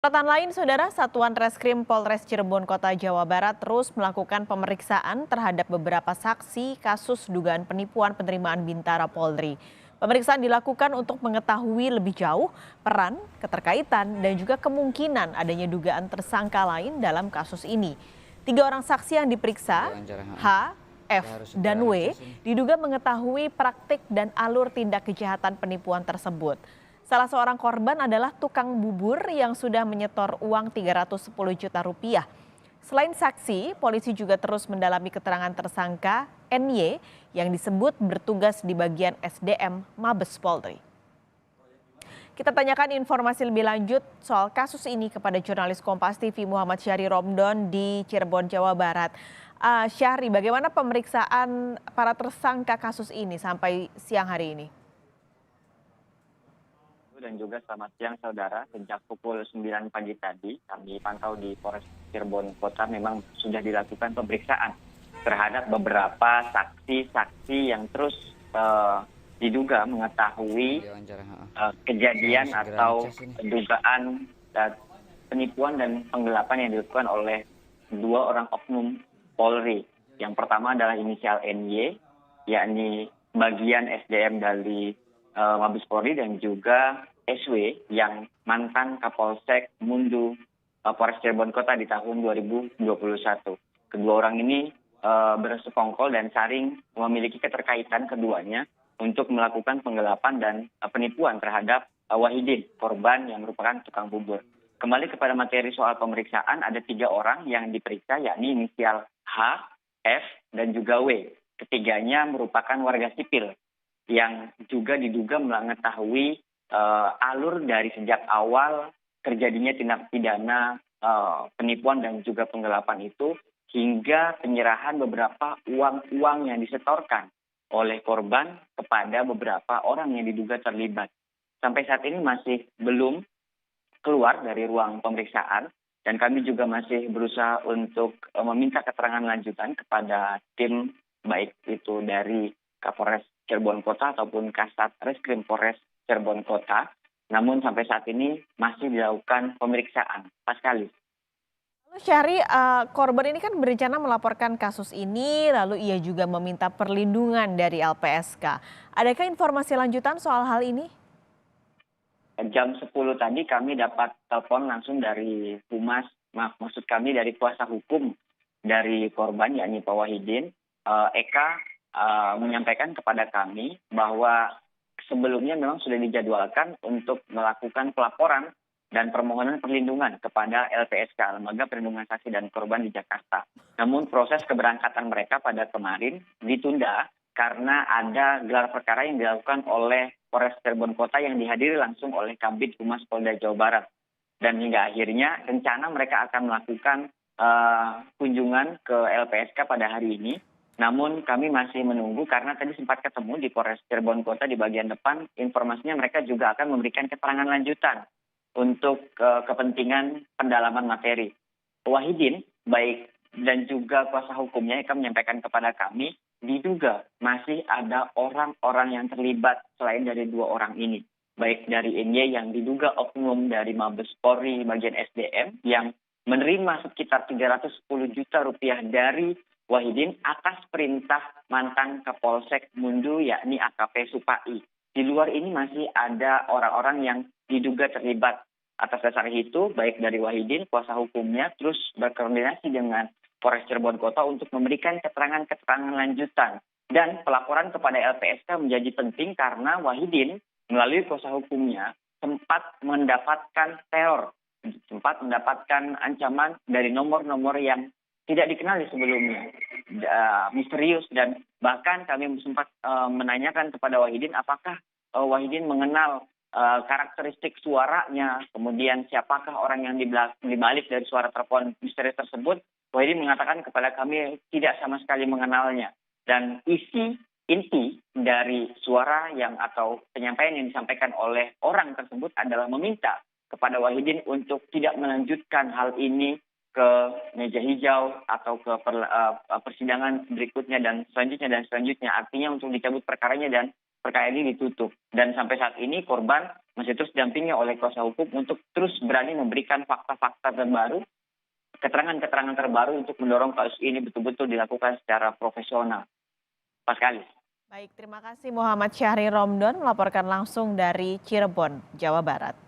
Sorotan lain, Saudara, Satuan Reskrim Polres Cirebon Kota Jawa Barat terus melakukan pemeriksaan terhadap beberapa saksi kasus dugaan penipuan penerimaan Bintara Polri. Pemeriksaan dilakukan untuk mengetahui lebih jauh peran, keterkaitan, dan juga kemungkinan adanya dugaan tersangka lain dalam kasus ini. 3 orang saksi yang diperiksa, Diwawancara, H, F, harus dan segera W, ngecas ini. diduga mengetahui praktik dan alur tindak kejahatan penipuan tersebut. Salah seorang korban adalah tukang bubur yang sudah menyetor uang 310 juta rupiah. Selain saksi, polisi juga terus mendalami keterangan tersangka NY yang disebut bertugas di bagian SDM Mabes Polri. Kita tanyakan informasi lebih lanjut soal kasus ini kepada jurnalis Kompas TV Muhammad Syahri Romdon di Cirebon, Jawa Barat. Syahri, bagaimana pemeriksaan para tersangka kasus ini sampai siang hari ini? Dan juga selamat siang saudara, sejak pukul 9 pagi tadi kami pantau di Polres Cirebon Kota memang sudah dilakukan pemeriksaan terhadap beberapa saksi-saksi yang terus diduga mengetahui Diwawancara, kejadian harus segera atau ngecas ini. dugaan penipuan dan penggelapan yang dilakukan oleh 2 orang oknum Polri. Yang pertama adalah inisial NY, yakni bagian SDM dari Mabes Polri, dan juga SW yang mantan Kapolsek Mundu Polres Cirebon Kota di tahun 2021. Kedua orang ini bersekongkol dan saling memiliki keterkaitan keduanya untuk melakukan penggelapan dan penipuan terhadap Wahidin, korban yang merupakan tukang bubur. Kembali kepada materi soal pemeriksaan, ada 3 orang yang diperiksa, yakni inisial H, F, dan juga W. Ketiganya merupakan warga sipil yang juga diduga mengetahui alur dari sejak awal terjadinya tindak pidana penipuan dan juga penggelapan itu hingga penyerahan beberapa uang-uang yang disetorkan oleh korban kepada beberapa orang yang diduga terlibat. Sampai saat ini masih belum keluar dari ruang pemeriksaan dan kami juga masih berusaha untuk meminta keterangan lanjutan kepada tim baik itu dari Kapolres Cirebon Kota ataupun Kasat Reskrim Polres Cirebon Kota. Namun sampai saat ini masih dilakukan pemeriksaan. Pascalis. Lalu Syahri, korban ini kan berencana melaporkan kasus ini, lalu ia juga meminta perlindungan dari LPSK. Adakah informasi lanjutan soal hal ini? Jam 10 tadi kami dapat telepon langsung dari Humas, maksud kami dari kuasa hukum dari korban, yakni Pak Wahidin. Eka menyampaikan kepada kami bahwa sebelumnya memang sudah dijadwalkan untuk melakukan pelaporan dan permohonan perlindungan kepada LPSK, Lembaga Perlindungan Saksi dan Korban di Jakarta. Namun proses keberangkatan mereka pada kemarin ditunda karena ada gelar perkara yang dilakukan oleh Polres Cirebon Kota yang dihadiri langsung oleh Kabid Humas Polda Jawa Barat. Dan hingga akhirnya rencana mereka akan melakukan kunjungan ke LPSK pada hari ini. Namun kami masih menunggu karena tadi sempat ketemu di Polres Cirebon Kota di bagian depan. Informasinya mereka juga akan memberikan keterangan lanjutan untuk kepentingan pendalaman materi. Wahidin, baik dan juga kuasa hukumnya akan menyampaikan kepada kami, diduga masih ada orang-orang yang terlibat selain dari 2 orang ini. Baik dari NY yang diduga oknum dari Mabes Polri bagian SDM yang menerima sekitar 310 juta rupiah dari Wahidin atas perintah mantan Kapolsek Mundu, yakni AKP Supai. Di luar ini masih ada orang-orang yang diduga terlibat. Atas dasar itu, baik dari Wahidin, kuasa hukumnya, terus berkoordinasi dengan Polres Cirebon Kota untuk memberikan keterangan-keterangan lanjutan. Dan pelaporan kepada LPSK menjadi penting karena Wahidin melalui kuasa hukumnya sempat mendapatkan teror, sempat mendapatkan ancaman dari nomor-nomor yang tidak dikenali sebelumnya, misterius, dan bahkan kami sempat menanyakan kepada Wahidin apakah Wahidin mengenal karakteristik suaranya, kemudian siapakah orang yang dibalik dari suara telepon misterius tersebut. Wahidin mengatakan kepada kami tidak sama sekali mengenalnya, dan inti dari suara yang atau penyampaian yang disampaikan oleh orang tersebut adalah meminta kepada Wahidin untuk tidak melanjutkan hal ini ke meja hijau atau ke persidangan berikutnya dan selanjutnya. Artinya untuk dicabut perkaranya dan perkara ini ditutup. Dan sampai saat ini korban masih terus didampingi oleh kuasa hukum untuk terus berani memberikan fakta-fakta terbaru, keterangan-keterangan terbaru untuk mendorong kasus ini betul-betul dilakukan secara profesional. Pas sekali. Baik, terima kasih Muhammad Syahri Romdon melaporkan langsung dari Cirebon, Jawa Barat.